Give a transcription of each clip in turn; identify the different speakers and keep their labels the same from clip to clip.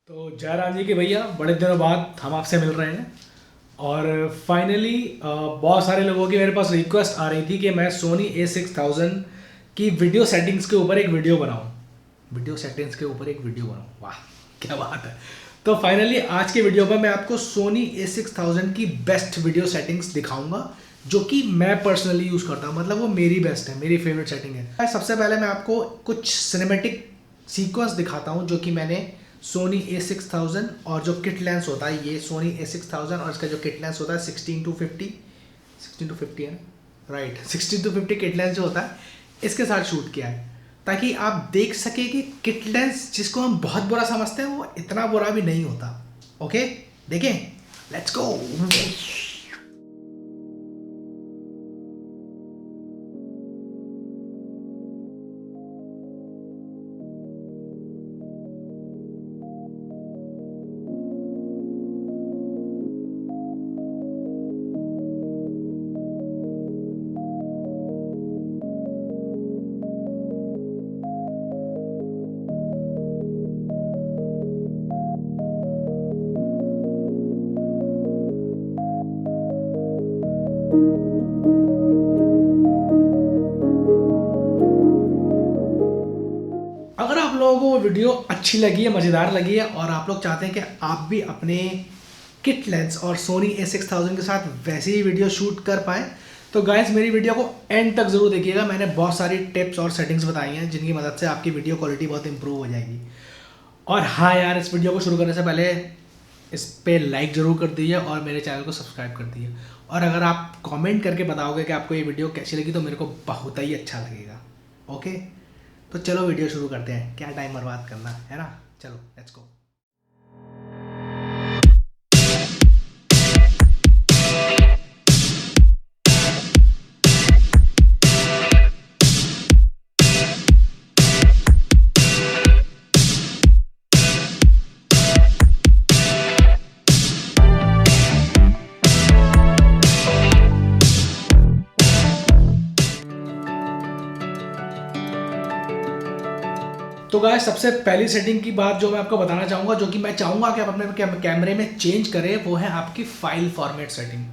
Speaker 1: तो जयराम जी के भैया बड़े दिनों बाद हम आपसे मिल रहे हैं और फाइनली बहुत सारे लोगों की मेरे पास रिक्वेस्ट आ रही थी कि मैं सोनी A6000 की वीडियो सेटिंग्स के ऊपर एक वीडियो बनाऊं। वाह क्या बात है। तो फाइनली आज के वीडियो में मैं आपको सोनी A6000 की बेस्ट वीडियो सेटिंग्स दिखाऊंगा जो कि मैं पर्सनली यूज़ करता हूं, मतलब वो मेरी बेस्ट है, मेरी फेवरेट सेटिंग है। सबसे पहले मैं आपको कुछ सिनेमेटिक सीक्वेंस दिखाता हूं जो कि मैंने सोनी A6000 और जो किट लेंस होता है, ये सोनी A6000 और इसका जो किट लेंस होता है 16-50 है ना, राइट, 16-50 किट लेंस जो होता है इसके साथ शूट किया है, ताकि आप देख सके कि किट लेंस जिसको हम बहुत बुरा समझते हैं वो इतना बुरा भी नहीं होता। ओके, देखें, लेट्स गो। अगर आप लोगों को वीडियो अच्छी लगी है, मज़ेदार लगी है और आप लोग चाहते हैं कि आप भी अपने किट लेंस और सोनी A6000 के साथ वैसे ही वीडियो शूट कर पाए, तो गाइस मेरी वीडियो को एंड तक ज़रूर देखिएगा। मैंने बहुत सारी टिप्स और सेटिंग्स बताई हैं जिनकी मदद से आपकी वीडियो क्वालिटी बहुत इंप्रूव हो जाएगी। और हाँ यार, इस वीडियो को शुरू करने से पहले इस पे लाइक ज़रूर कर दीजिए और मेरे चैनल को सब्सक्राइब कर दीजिए। और अगर आप कमेंट करके बताओगे कि आपको ये वीडियो कैसी लगी तो मेरे को बहुत ही अच्छा लगेगा। ओके, तो चलो वीडियो शुरू करते हैं, क्या टाइम बर्बाद करना है ना, चलो लेट्स गो। तो गाइस सबसे पहली सेटिंग की बात जो मैं आपको बताना चाहूँगा, जो कि मैं चाहूँगा कि आप अपने कैमरे में चेंज करें, वो है आपकी फाइल फॉर्मेट सेटिंग।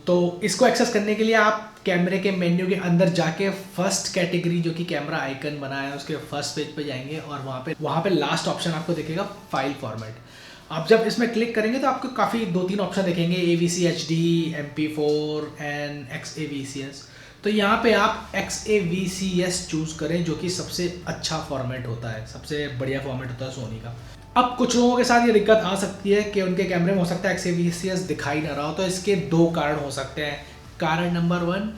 Speaker 1: तो इसको एक्सेस करने के लिए आप कैमरे के मेन्यू के अंदर जाके फर्स्ट कैटेगरी जो कि कैमरा आइकन बना है उसके फर्स्ट पेज पे जाएंगे और वहाँ पे लास्ट ऑप्शन आपको दिखेगा फाइल फॉर्मेट। आप जब इसमें क्लिक करेंगे तो आपको काफ़ी 2-3 ऑप्शन दिखेंगे, AVC HD, MP4 and XAVCS। तो यहाँ पे आप XAVCS चूज़ करें जो कि सबसे अच्छा फॉर्मेट होता है, सबसे बढ़िया फॉर्मेट होता है सोनी का। अब कुछ लोगों के साथ ये दिक्कत आ सकती है कि उनके कैमरे में हो सकता है XAVCS दिखाई ना रहा हो, तो इसके 2 कारण हो सकते हैं। कारण नंबर 1,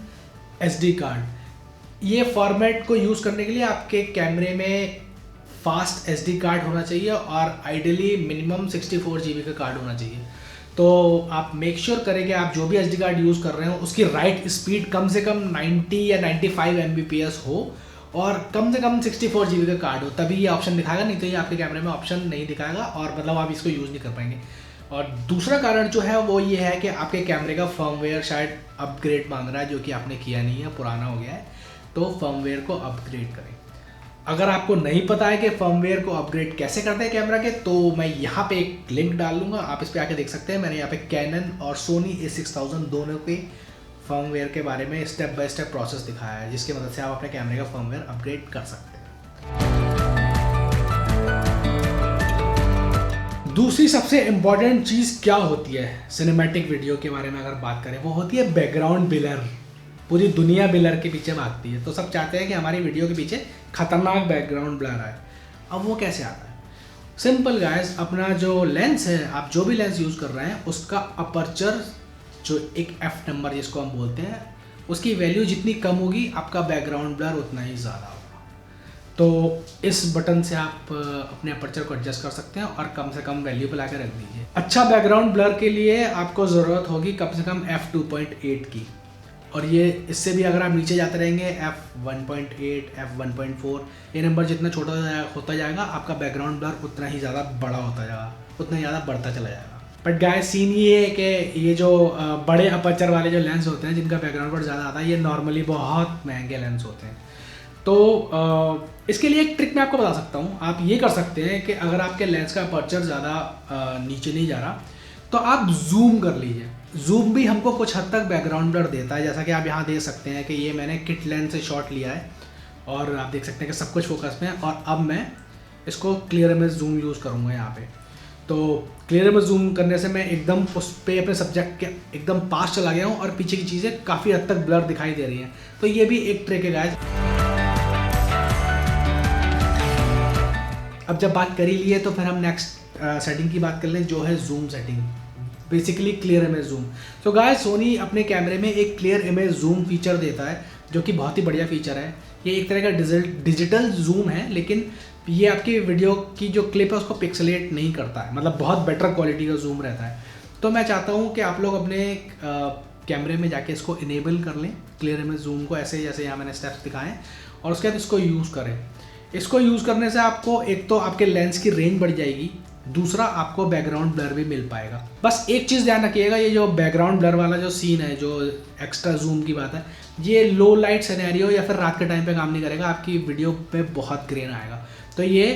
Speaker 1: SD कार्ड। ये फॉर्मेट को यूज़ करने के लिए आपके कैमरे में फास्ट SD कार्ड होना चाहिए और आइडियली मिनिमम 64 GB का कार्ड होना चाहिए। तो आप मेक श्योर करें कि आप जो भी SD कार्ड यूज़ कर रहे हो उसकी राइट स्पीड कम से कम 90 या 95 Mbps हो और कम से कम 64 GB का कार्ड हो, तभी ये ऑप्शन दिखाएगा, नहीं तो ये आपके कैमरे में ऑप्शन नहीं दिखाएगा और मतलब आप इसको यूज़ नहीं कर पाएंगे। और दूसरा कारण जो है वो ये है कि आपके कैमरे का फर्मवेयर शायद अपग्रेड मांग रहा है, जो कि आपने किया नहीं है, पुराना हो गया है, तो फर्मवेयर को अपग्रेड करें। अगर आपको नहीं पता है कि फर्मवेयर को अपग्रेड कैसे करते हैं कैमरा के, तो मैं यहाँ पे एक लिंक डाल दूँगा, आप इस पर आके देख सकते हैं। मैंने यहाँ पे कैनन और सोनी A6000 दोनों के फर्मवेयर के बारे में स्टेप बाय स्टेप प्रोसेस दिखाया है, जिसकी मदद से आप अपने कैमरे का फर्मवेयर अपग्रेड कर सकते हैं। दूसरी सबसे इम्पॉर्टेंट चीज़ क्या होती है सिनेमैटिक वीडियो के बारे में अगर बात करें, वो होती है बैकग्राउंड ब्लर। पूरी दुनिया ब्लर के पीछे भागती है, तो सब चाहते हैं कि हमारी वीडियो के पीछे खतरनाक बैकग्राउंड ब्लर आए। अब वो कैसे आता है? सिंपल गाइस, अपना जो लेंस है, आप जो भी लेंस यूज़ कर रहे हैं उसका अपर्चर जो एक F नंबर जिसको हम बोलते हैं, उसकी वैल्यू जितनी कम होगी आपका बैकग्राउंड ब्लर उतना ही ज़्यादा होगा। तो इस बटन से आप अपने अपर्चर को एडजस्ट कर सकते हैं और कम से कम वैल्यू पे लाकर रख दीजिए। अच्छा बैकग्राउंड ब्लर के लिए आपको ज़रूरत होगी कम से कम F2.8 की, और ये इससे भी अगर आप नीचे जाते रहेंगे F1.8, F1.4, ये नंबर जितना छोटा होता जाएगा आपका बैकग्राउंड ब्लर उतना ही ज़्यादा बड़ा होता जाएगा, उतना ही ज़्यादा बढ़ता चला जाएगा। बट गाइस सीन ये है कि ये जो बड़े अपर्चर वाले जो लेंस होते हैं जिनका बैकग्राउंड ब्लर ज़्यादा आता है, ये नॉर्मली बहुत महंगे लेंस होते हैं। तो इसके लिए एक ट्रिक मैं आपको बता सकता हूँ। आप ये कर सकते हैं कि अगर आपके लेंस का अपर्चर ज़्यादा नीचे नहीं जा रहा तो आप जूम कर लीजिए। जूम भी हमको कुछ हद तक बैकग्राउंड ब्लर देता है, जैसा कि आप यहाँ देख सकते हैं कि ये मैंने किट लेंस से शॉट लिया है और आप देख सकते हैं कि सब कुछ फोकस में है। और अब मैं इसको क्लियर इमेज जूम यूज़ करूँगा यहाँ पे। तो क्लियर इमेज जूम करने से मैं एकदम उस पे अपने सब्जेक्ट के एकदम पास चला गया हूँ और पीछे की चीज़ें काफ़ी हद तक ब्लर दिखाई दे रही हैं। तो ये भी एक ट्रिक है गाइस। अब जब बात कर ही लिए तो फिर हम नेक्स्ट सेटिंग की बात कर लें, जो है zoom setting, basically clear image zoom. तो गाइस सोनी अपने कैमरे में एक क्लियर इमेज जूम फीचर देता है जो कि बहुत ही बढ़िया फीचर है। ये एक तरह का डिजिटल जूम है, लेकिन ये आपकी वीडियो की जो क्लिप है उसको पिक्सलेट नहीं करता है, मतलब बहुत बेटर क्वालिटी का जूम रहता है। तो मैं चाहता हूँ कि आप लोग अपने कैमरे में जाके इसको इनेबल कर लें क्लियर इमेज जूम को, ऐसे जैसे यहाँ मैंने स्टेप्स दिखाए हैं, और उसके बाद इसको यूज़ करें। इसको यूज़ करने से आपको एक तो आपके लेंस की रेंज बढ़ जाएगी, दूसरा आपको बैकग्राउंड ब्लर भी मिल पाएगा। बस एक चीज़ ध्यान रखिएगा, ये जो बैकग्राउंड ब्लर वाला जो सीन है, जो एक्स्ट्रा जूम की बात है, ये लो लाइट सिनेरियो या फिर रात के टाइम पे काम नहीं करेगा, आपकी वीडियो पे बहुत ग्रेन आएगा। तो ये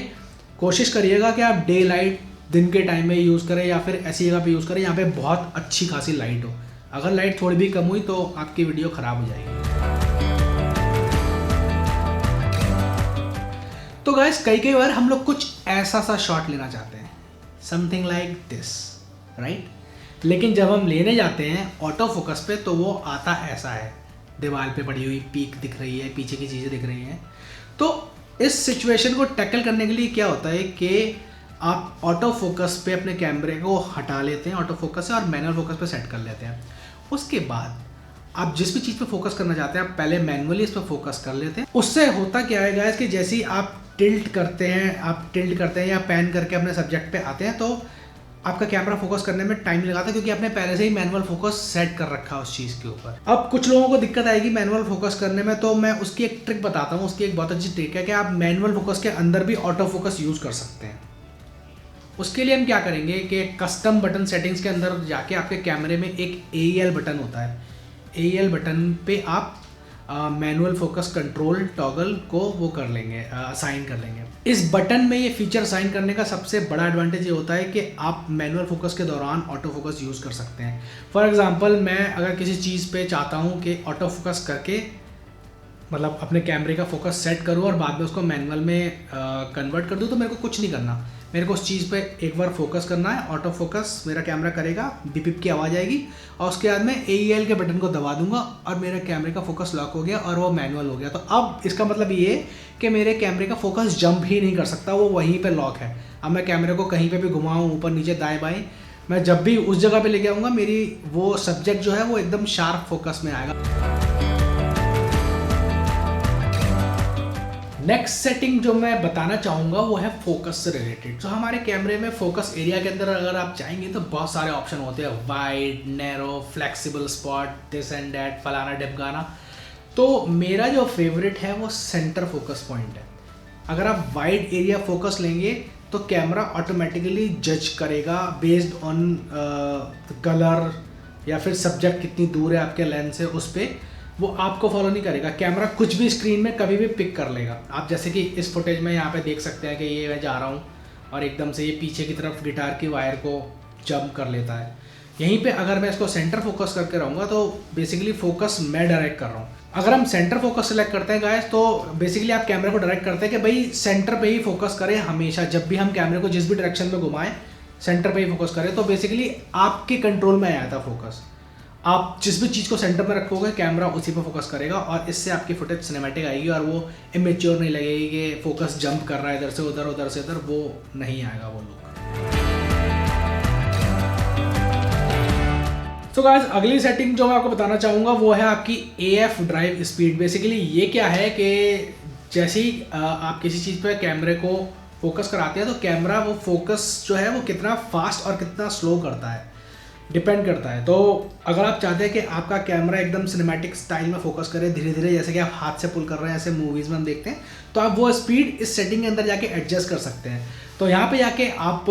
Speaker 1: कोशिश करिएगा कि आप डे लाइट दिन के टाइम में यूज़ करें या फिर ऐसी जगह पे यूज़ करें यहाँ पे बहुत अच्छी खासी लाइट हो। अगर लाइट थोड़ी भी कम हुई तो आपकी वीडियो ख़राब हो जाएगी। तो गाइस कई बार हम लोग कुछ ऐसा सा शॉट लेना चाहते हैं, समथिंग लाइक दिस, राइट। लेकिन जब हम लेने जाते हैं ऑटो फोकस पे तो वो आता ऐसा है, दीवार पे पड़ी हुई पीक दिख रही है, पीछे की चीज़ें दिख रही हैं। तो इस सिचुएशन को टैकल करने के लिए क्या होता है कि आप ऑटो फोकस पे अपने कैमरे को हटा लेते हैं ऑटो फोकस से और मैनुअल फोकस पे सेट कर लेते हैं। उसके बाद आप जिस भी चीज़ पे फोकस करना चाहते हैं आप पहले मैनुअली इस पर फोकस कर लेते हैं। उससे होता क्या है गाइस कि जैसे ही आप टिल्ट करते हैं या पैन करके अपने सब्जेक्ट पे आते हैं तो आपका कैमरा फोकस करने में टाइम लगाता है, क्योंकि आपने पहले से ही मैनुअल फोकस सेट कर रखा है उस चीज़ के ऊपर। अब कुछ लोगों को दिक्कत आएगी मैनुअल फोकस करने में, तो मैं उसकी एक ट्रिक बताता हूँ। उसकी एक बहुत अच्छी ट्रिक है कि आप मैनुअल फोकस के अंदर भी ऑटो फोकस यूज़ कर सकते हैं। उसके लिए हम क्या करेंगे कि कस्टम बटन सेटिंग्स के अंदर जाके आपके कैमरे में एक AEL बटन होता है, AEL बटन पे आप मैनुअल फोकस कंट्रोल टॉगल को वो कर लेंगे, असाइन कर लेंगे। इस बटन में ये फीचर असाइन करने का सबसे बड़ा एडवांटेज ये होता है कि आप मैनुअल फोकस के दौरान ऑटो फोकस यूज़ कर सकते हैं। फॉर एग्जांपल मैं अगर किसी चीज़ पे चाहता हूँ कि ऑटो फोकस करके मतलब अपने कैमरे का फोकस सेट करूँ और बाद में उसको मैनुअल में कन्वर्ट कर दूँ, तो मेरे को कुछ नहीं करना, मेरे को उस चीज़ पे एक बार फोकस करना है, ऑटो फोकस मेरा कैमरा करेगा, बिप बिप की आवाज़ आएगी और उसके बाद मैं AEL के बटन को दबा दूंगा और मेरे कैमरे का फोकस लॉक हो गया और वो मैनुअल हो गया। तो अब इसका मतलब ये कि मेरे कैमरे का फोकस जंप ही नहीं कर सकता, वो वहीं पे लॉक है। अब मैं कैमरे को कहीं पे भी घुमाऊँ, ऊपर नीचे दाएं बाएं, मैं जब भी उस जगह पे लेके आऊँगा मेरी वो सब्जेक्ट जो है वो एकदम शार्प फोकस में आएगा। नेक्स्ट सेटिंग जो मैं बताना चाहूँगा वो है फोकस से रिलेटेड। तो हमारे कैमरे में फोकस एरिया के अंदर अगर आप चाहेंगे तो बहुत सारे ऑप्शन होते हैं, wide, narrow, flexible spot, this and that, फलाना ढिमकाना। तो मेरा जो फेवरेट है वो सेंटर फोकस पॉइंट है। अगर आप वाइड एरिया फोकस लेंगे तो कैमरा ऑटोमेटिकली जज करेगा बेस्ड ऑन कलर या फिर सब्जेक्ट कितनी दूर है आपके लेंस से, उस पर वो आपको फॉलो नहीं करेगा। कैमरा कुछ भी स्क्रीन में कभी भी पिक कर लेगा। आप जैसे कि इस फुटेज में यहाँ पे देख सकते हैं कि ये मैं जा रहा हूँ और एकदम से ये पीछे की तरफ गिटार की वायर को जंप कर लेता है। यहीं पे अगर मैं इसको सेंटर फोकस करके रहूँगा तो बेसिकली फोकस मैं डायरेक्ट कर रहा हूँ। अगर हम सेंटर फोकस सेलेक्ट करते हैं गाइस तो बेसिकली आप कैमरे को डायरेक्ट करते हैं कि भाई सेंटर पे ही फोकस करें हमेशा। जब भी हम कैमरे को जिस भी डायरेक्शन में घुमाएं सेंटर पे ही फोकस करें, तो बेसिकली आपके कंट्रोल में आया था फोकस। आप जिस भी चीज़ को सेंटर में रखोगे कैमरा उसी पर फोकस करेगा और इससे आपकी फुटेज सिनेमैटिक आएगी और वो इमेच्योर नहीं लगेगी कि फोकस जंप कर रहा है इधर से उधर, उधर से इधर, वो नहीं आएगा वो लुक। तो गाइस अगली सेटिंग जो मैं आपको बताना चाहूँगा वो है आपकी AF ड्राइव स्पीड। बेसिकली ये क्या है कि जैसे ही आप किसी चीज़ पे कैमरे को फोकस कराते हैं तो कैमरा वो फोकस जो है वो कितना फास्ट और कितना स्लो करता है, डिपेंड करता है। तो अगर आप चाहते हैं कि आपका कैमरा एकदम सिनेमैटिक स्टाइल में फोकस करे धीरे धीरे, जैसे कि आप हाथ से पुल कर रहे हैं ऐसे मूवीज़ में हम देखते हैं, तो आप वो स्पीड इस सेटिंग के अंदर जाके एडजस्ट कर सकते हैं। तो यहाँ पे जाके आप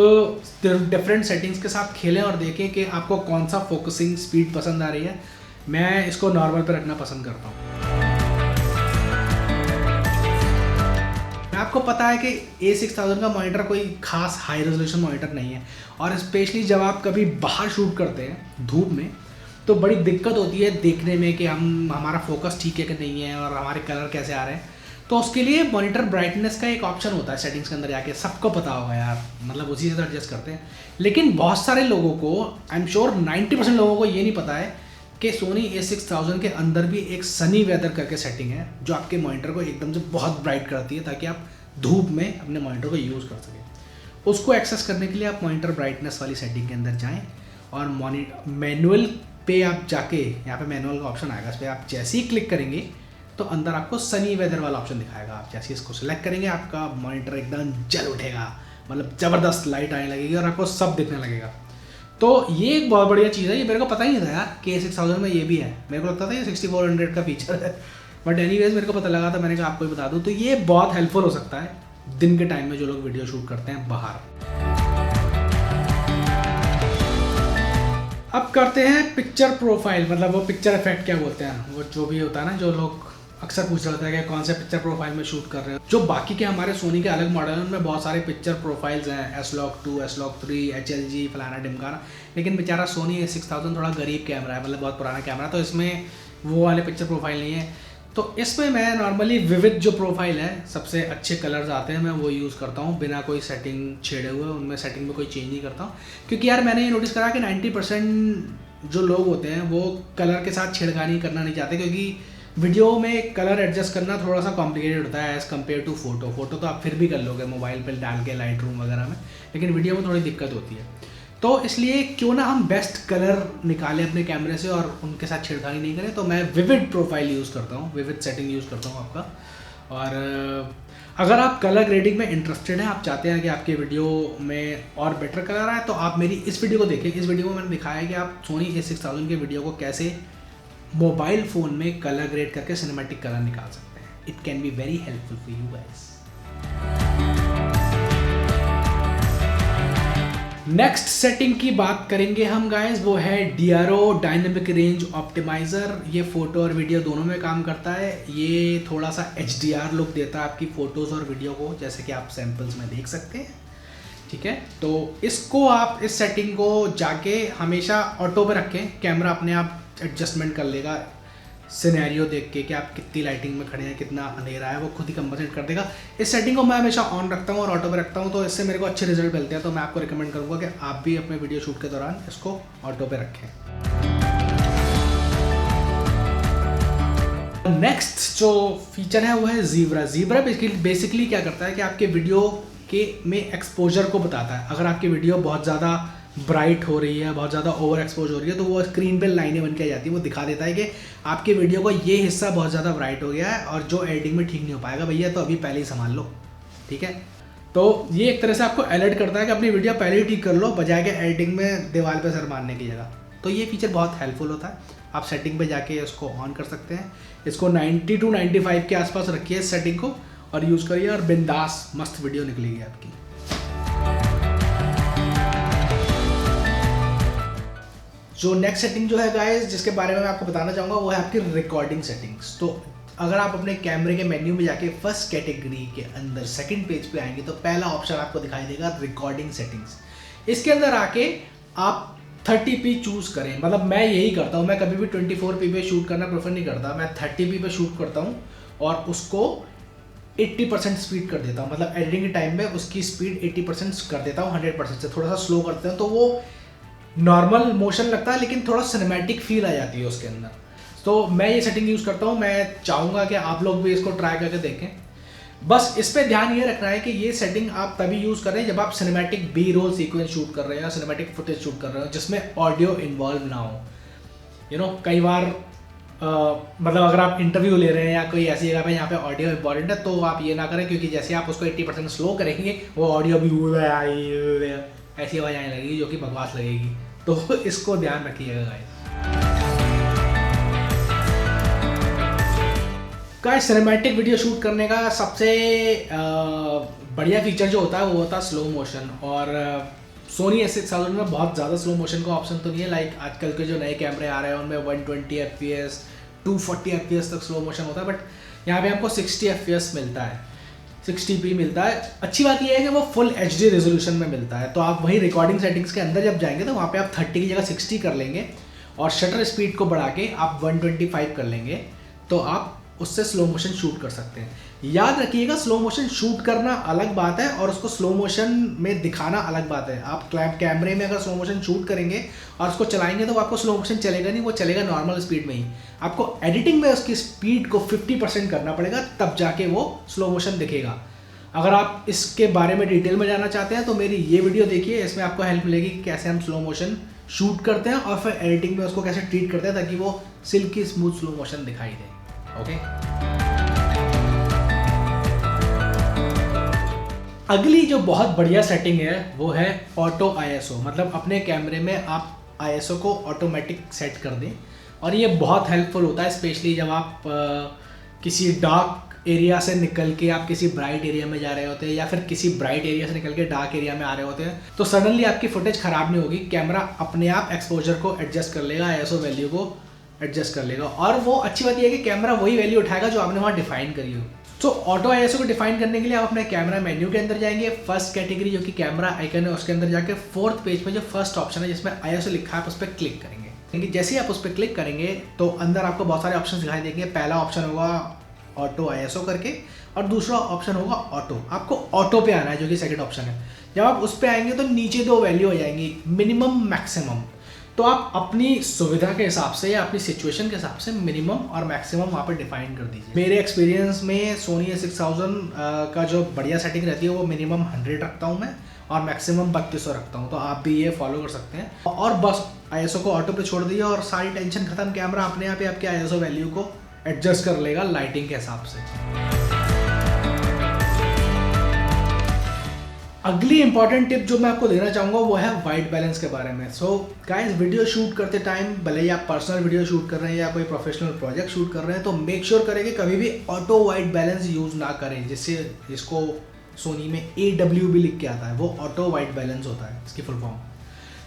Speaker 1: डिफरेंट सेटिंग्स के साथ खेलें और देखें कि आपको कौन सा फोकसिंग स्पीड पसंद आ रही है। मैं इसको नॉर्मल पे रखना पसंद करता हूँ। आपको पता है कि A6000 का मॉनिटर कोई खास हाई रेजोल्यूशन मॉनिटर नहीं है, और स्पेशली जब आप कभी बाहर शूट करते हैं धूप में तो बड़ी दिक्कत होती है देखने में कि हमारा फोकस ठीक है कि नहीं है और हमारे कलर कैसे आ रहे हैं। तो उसके लिए मॉनिटर ब्राइटनेस का एक ऑप्शन होता है सेटिंग्स के अंदर जाके, सबको पता होगा यार, मतलब उसी से तो एडजस्ट करते हैं। लेकिन बहुत सारे लोगों को, आई एम श्योर 90% लोगों को ये नहीं पता है कि सोनी A6000 के अंदर भी एक सनी वेदर करके सेटिंग है जो आपके मॉनिटर को एकदम से बहुत ब्राइट करती है ताकि आप धूप में अपने मॉनिटर को यूज़ कर सकें। उसको एक्सेस करने के लिए आप मॉनिटर ब्राइटनेस वाली सेटिंग के अंदर जाएँ और मैनुअल पे आप जाके, यहाँ पे मैनुअल का ऑप्शन आएगा, इस पर आप जैसे ही क्लिक करेंगे तो अंदर आपको सनी वेदर वाला ऑप्शन दिखाएगा। आप जैसे इसको सेलेक्ट करेंगे आपका मॉनिटर एकदम जल उठेगा, मतलब ज़बरदस्त लाइट आने लगेगी और आपको सब दिखने लगेगा। तो ये एक बहुत बढ़िया चीज़ है, ये मेरे को पता ही नहीं था यार कि A6000 में ये भी है। मेरे को लगता था ये 6400 का फीचर है, बट एनीवेज मेरे को पता लगा था, मैंने कहा आपको ही बता दूँ। तो ये बहुत हेल्पफुल हो सकता है दिन के टाइम में जो लोग वीडियो शूट करते हैं बाहर। अब करते हैं पिक्चर प्रोफाइल, मतलब वो पिक्चर इफेक्ट क्या बोलते हैं, वो जो भी होता है ना, जो लोग अक्सर पूछ रहे होते हैं कि कौन से पिक्चर प्रोफाइल में शूट कर रहे हो। जो बाकी के हमारे सोनी के अलग मॉडल हैं उनमें बहुत सारे पिक्चर प्रोफाइल्स हैं, S-Log2, S-Log3, HLG, फलाना ढिमकाना। लेकिन बेचारा सोनी A6000 थोड़ा गरीब कैमरा है, मतलब बहुत पुराना कैमरा, तो इसमें वो वाले पिक्चर प्रोफाइल नहीं है। तो इसमें मैं नॉर्मली विविड जो प्रोफाइल है, सबसे अच्छे कलर्स आते हैं, मैं वो यूज़ करता हूँ बिना कोई सेटिंग छेड़े हुए। उनमें सेटिंग में कोई चेंज नहीं करता हूँ, क्योंकि यार मैंने ये नोटिस करा कि 90% जो लोग होते हैं वो कलर के साथ छेड़खानी करना नहीं चाहते, क्योंकि वीडियो में कलर एडजस्ट करना थोड़ा सा कॉम्प्लिकेटेड होता है एज़ कम्पेयर टू फोटो तो आप फिर भी कर लोगे मोबाइल पर डाल के लाइट रूम वगैरह में, लेकिन वीडियो में थोड़ी दिक्कत होती है। तो इसलिए क्यों ना हम बेस्ट कलर निकालें अपने कैमरे से और उनके साथ छेड़खानी नहीं करें। तो मैं विविड प्रोफाइल यूज़ करता हूँ, विविड सेटिंग यूज़ करता हूँ आपका। और अगर आप कलर ग्रेडिंग में इंटरेस्टेड हैं, आप चाहते हैं कि आपके वीडियो में और बेटर कलर आए, तो आप मेरी इस वीडियो को देखें। इस वीडियो में मैंने दिखाया है कि आप सोनी A6000 के वीडियो को कैसे मोबाइल फ़ोन में कलर ग्रेड करके सिनेमैटिक कलर निकाल सकते हैं। It can be very helpful for you guys. Next setting की बात करेंगे हम गाइस, वो है DRO डायनेमिक रेंज ऑप्टिमाइज़र। ये फ़ोटो और वीडियो दोनों में काम करता है। ये थोड़ा सा HDR लुक देता है आपकी फ़ोटोज़ और वीडियो को, जैसे कि आप सैम्पल्स में देख सकते हैं। ठीक है, तो इसको आप इस सेटिंग को जाके हमेशा ऑटो पे रखें, कैमरा अपने आप एडजस्टमेंट कर लेगा सिनेरियो देख के कि आप कितनी लाइटिंग में खड़े हैं, कितना अंधेरा है, वो खुद ही कंपनसेट कर देगा। इस सेटिंग को मैं हमेशा ऑन रखता हूँ और ऑटो पे रखता हूँ, तो इससे मेरे को अच्छे रिजल्ट मिलते हैं। तो मैं आपको रिकमेंड करूँगा कि आप भी अपने वीडियो शूट के दौरान इसको ऑटो पे रखें। नेक्स्ट जो फीचर है वो है ज़ीब्रा। बेसिकली क्या करता है कि आपके वीडियो के में एक्सपोजर को बताता है। अगर आपकी वीडियो बहुत ज़्यादा ब्राइट हो रही है, बहुत ज़्यादा ओवर एक्सपोज हो रही है, तो वो स्क्रीन पे लाइनें बन के आ जाती है। वो दिखा देता है कि आपके वीडियो का ये हिस्सा बहुत ज़्यादा ब्राइट हो गया है और जो एडिटिंग में ठीक नहीं हो पाएगा भैया, तो अभी पहले ही संभाल लो। ठीक है, तो ये एक तरह से आपको अलर्ट करता है कि अपनी वीडियो पहले ही ठीक कर लो, बजाय के एडिटिंग में दीवार पर सर मारने की जगह। तो ये फीचर बहुत हेल्पफुल होता है। आप सेटिंग पे जाके इसको ऑन कर सकते हैं। इसको 90 to 95 के आसपास रखिए इस सेटिंग को और यूज़ करिए, और बिंदास मस्त वीडियो निकलेगी आपकी। जो नेक्स्ट सेटिंग जो है गाइस, जिसके बारे में मैं आपको बताना चाहूँगा, वो है आपकी रिकॉर्डिंग सेटिंग्स। तो अगर आप अपने कैमरे के मेन्यू में जाके फर्स्ट कैटेगरी के अंदर सेकंड पेज पे आएंगे तो पहला ऑप्शन आपको दिखाई देगा रिकॉर्डिंग सेटिंग्स। इसके अंदर आके आप 30p चूज़ करें। मतलब मैं यही करता हूँ, मैं कभी भी 24p पे शूट करना प्रेफर नहीं करता, मैं 30p पे शूट करता हूँ और उसको 80% स्पीड कर देता हूँ। मतलब एडिटिंग के टाइम में उसकी स्पीड 80% कर देता हूँ, 100% से थोड़ा सा स्लो करते हैं, तो वो नॉर्मल मोशन लगता है लेकिन थोड़ा सिनेमैटिक फील आ जाती है उसके अंदर। तो मैं ये सेटिंग यूज़ करता हूँ। मैं चाहूँगा कि आप लोग भी इसको ट्राई करके देखें। बस इस पे ध्यान ये रखना है कि ये सेटिंग आप तभी यूज़ कर रहे हैं जब आप सिनेमैटिक B-roll सीक्वेंस शूट कर रहे हैं या सिनेमैटिक फुटेज शूट कर रहे हो जिसमें ऑडियो इन्वॉल्व ना हो। कई बार मतलब अगर आप इंटरव्यू ले रहे हैं या कोई ऐसी जगह पे यहाँ पे ऑडियो इंपॉर्टेंट है, तो आप ये ना करें, क्योंकि जैसे आप उसको 80% स्लो करेंगे वो ऑडियो भी ऐसी आवाज़ आने लगेगी जो कि बकवास लगेगी। तो इसको ध्यान रखिएगा गाइस। सिनेमैटिक वीडियो शूट करने का सबसे बढ़िया फीचर जो होता है वो होता है स्लो मोशन। और सोनी A6000 में बहुत ज़्यादा स्लो मोशन का ऑप्शन तो नहीं है। लाइक आजकल के जो नए कैमरे आ रहे हैं उनमें 120 FPS 240 FPS तक स्लो मोशन होता है, बट यहाँ पे आपको 60 FPS मिलता है। 1080p मिलता है। अच्छी बात यह है कि वो फुल HD रेजोल्यूशन में मिलता है। तो आप वही रिकॉर्डिंग सेटिंग्स के अंदर जब जाएंगे तो वहाँ पे आप 30 की जगह 60 कर लेंगे और शटर स्पीड को बढ़ा के आप 125 कर लेंगे, तो आप उससे स्लो मोशन शूट कर सकते हैं। याद रखिएगा, स्लो मोशन शूट करना अलग बात है और उसको स्लो मोशन में दिखाना अलग बात है। आप कैमरे में अगर स्लो मोशन शूट करेंगे और उसको चलाएंगे तो आपको स्लो मोशन चलेगा नहीं, वो चलेगा नॉर्मल स्पीड में ही। आपको एडिटिंग में उसकी स्पीड को 50% करना पड़ेगा, तब जाके वो स्लो मोशन दिखेगा। अगर आप इसके बारे में डिटेल में जानना चाहते हैं तो मेरी ये वीडियो देखिए, इसमें आपको हेल्प मिलेगी कि कैसे हम स्लो मोशन शूट करते हैं और फिर एडिटिंग में उसको कैसे ट्रीट करते हैं ताकि वो सिल्की स्मूथ स्लो मोशन दिखाई दे। ओके, अगली जो बहुत बढ़िया सेटिंग है वो है ऑटो ISO। मतलब अपने कैमरे में आप ISO को ऑटोमेटिक सेट कर दें, और ये बहुत हेल्पफुल होता है, स्पेशली जब आप किसी डार्क एरिया से निकल के आप किसी ब्राइट एरिया में जा रहे होते हैं या फिर किसी ब्राइट एरिया से निकल के डार्क एरिया में आ रहे होते हैं, तो सडनली आपकी फुटेज खराब नहीं होगी। कैमरा अपने आप एक्सपोजर को एडजस्ट कर लेगा, ISO वैल्यू को एडजस्ट कर लेगा, और वो अच्छी बात यह है कि कैमरा वही वैल्यू उठाएगा जो आपने वहाँ डिफाइन करी हो। तो ऑटो ISO को डिफाइन करने के लिए आप अपने कैमरा मेन्यू के अंदर जाएंगे, फर्स्ट कैटेगरी जो कि कैमरा आइकन है उसके अंदर जाके फोर्थ पेज में जो फर्स्ट ऑप्शन है जिसमें ISO लिखा है आप उस पर क्लिक करेंगे। क्योंकि जैसे ही आप उस पर क्लिक करेंगे तो अंदर आपको बहुत सारे ऑप्शन दिखाई देंगे। पहला ऑप्शन होगा ऑटो ISO करके, और दूसरा ऑप्शन होगा ऑटो। आपको ऑटो पे आना है जो कि सेकंड ऑप्शन है। जब आप उस पर आएंगे तो नीचे दो वैल्यू हो जाएंगी, मिनिमम मैक्सिमम। तो आप अपनी सुविधा के हिसाब से या अपनी सिचुएशन के हिसाब से मिनिमम और मैक्सिमम वहाँ पर डिफाइन कर दीजिए। मेरे एक्सपीरियंस में सोनी A6000 का जो बढ़िया सेटिंग रहती है वो मिनिमम 100 रखता हूँ मैं, और मैक्सिमम 3200 रखता हूँ। तो आप भी ये फॉलो कर सकते हैं, और बस ISO को ऑटो पे छोड़ दिया और सारी टेंशन खत्म। कैमरा अपने आप ही आपके ISO वैल्यू को एडजस्ट कर लेगा लाइटिंग के हिसाब से। अगली इंपॉर्टेंट टिप जो मैं आपको देना चाहूँगा वो है वाइट बैलेंस के बारे में। सो गाइस, वीडियो शूट करते टाइम, भले ही आप पर्सनल वीडियो शूट कर रहे हैं या कोई प्रोफेशनल प्रोजेक्ट शूट कर रहे हैं, तो मेक श्योर करें कि कभी भी ऑटो वाइट बैलेंस यूज़ ना करें, जिसको सोनी में AW भी लिख के आता है, वो ऑटो वाइट बैलेंस होता है इसकी फुल फॉर्म।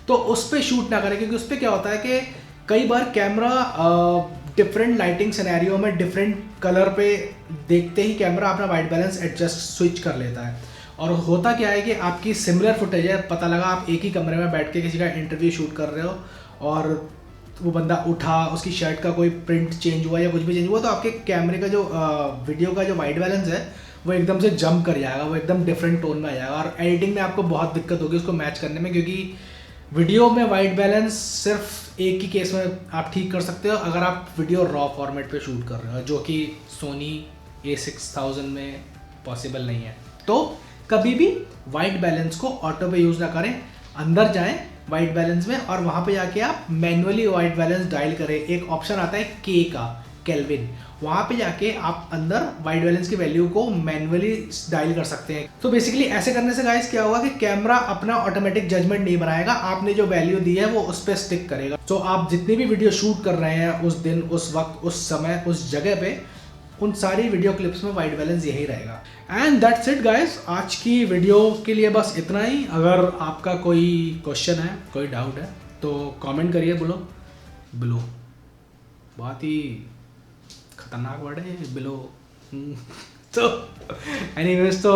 Speaker 1: तो उस पर शूट ना करें, क्योंकि उस पर क्या होता है कि कई बार कैमरा डिफरेंट लाइटिंग सिनेरियो में डिफरेंट कलर पे देखते ही कैमरा अपना वाइट बैलेंस एडजस्ट स्विच कर लेता है। और होता क्या है कि आपकी सिमिलर फुटेज है, पता लगा आप एक ही कमरे में बैठ के किसी का इंटरव्यू शूट कर रहे हो और वो बंदा उठा, उसकी शर्ट का कोई प्रिंट चेंज हुआ या कुछ भी चेंज हुआ, तो आपके कैमरे का जो वीडियो का जो वाइट बैलेंस है वो एकदम से जंप कर जाएगा, वो एकदम डिफरेंट टोन में आ जाएगा, और एडिटिंग में आपको बहुत दिक्कत होगी उसको मैच करने में। क्योंकि वीडियो में वाइट बैलेंस सिर्फ एक ही केस में आप ठीक कर सकते हो, अगर आप वीडियो रॉ फॉर्मेट पे शूट कर रहे हो, जो कि सोनी A6000 में पॉसिबल नहीं है। तो कभी भी वाइट बैलेंस को ऑटो पे यूज़ ना करें, अंदर जाएं वाइट बैलेंस में और वहाँ पे जाके आप मैनुअली वाइट बैलेंस डायल करें। एक ऑप्शन आता है K का, केल्विन, वहाँ पे जाके आप अंदर वाइट बैलेंस की वैल्यू को मैनुअली डायल कर सकते हैं। तो बेसिकली ऐसे करने से गाइस क्या होगा कि कैमरा अपना ऑटोमेटिक जजमेंट नहीं बनाएगा, आपने जो वैल्यू दी है वो उस पर स्टिक करेगा। तो आप जितनी भी वीडियो शूट कर रहे हैं उस दिन, उस वक्त, उस समय, उस जगह पे, उन सारी वीडियो क्लिप्स में वाइट बैलेंस यही रहेगा। एंड दैट्स इट गाइस, आज की वीडियो के लिए बस इतना ही। अगर आपका कोई क्वेश्चन है, कोई डाउट है तो कमेंट करिए बिलो। बहुत ही खतरनाक वर्ड है बिलो। तो एनीवेज, तो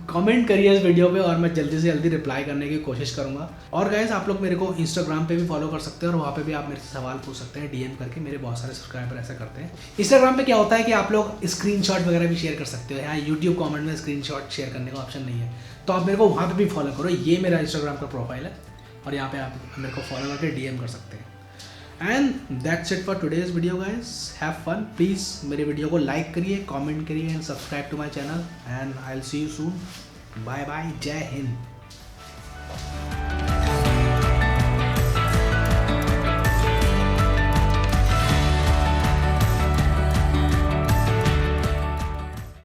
Speaker 1: कमेंट करिए इस वीडियो पे और मैं जल्दी से जल्दी रिप्लाई करने की कोशिश करूँगा। और गाइस, आप लोग मेरे को इंस्टाग्राम पे भी फॉलो कर सकते हैं और वहाँ पे भी आप मेरे से सवाल पूछ सकते हैं DM करके। मेरे बहुत सारे सब्सक्राइबर ऐसा करते हैं। इंस्टाग्राम पे क्या होता है कि आप लोग स्क्रीनशॉट वगैरह भी शेयर कर सकते हो। यहाँ यूट्यूब कॉमेंट में स्क्रीनशॉट शेयर करने का ऑप्शन नहीं है, तो आप मेरे को वहाँ पर भी फॉलो करो। ये मेरा इंस्टाग्राम का प्रोफाइल है और यहाँ पर आप मेरे को फॉलो करके DM कर सकते हैं। And that's it for today's video guys, have fun. Please मेरे वीडियो को लाइक करिए, कमेंट करिए and subscribe to my channel, and I will see you soon. Bye bye, जय हिंद।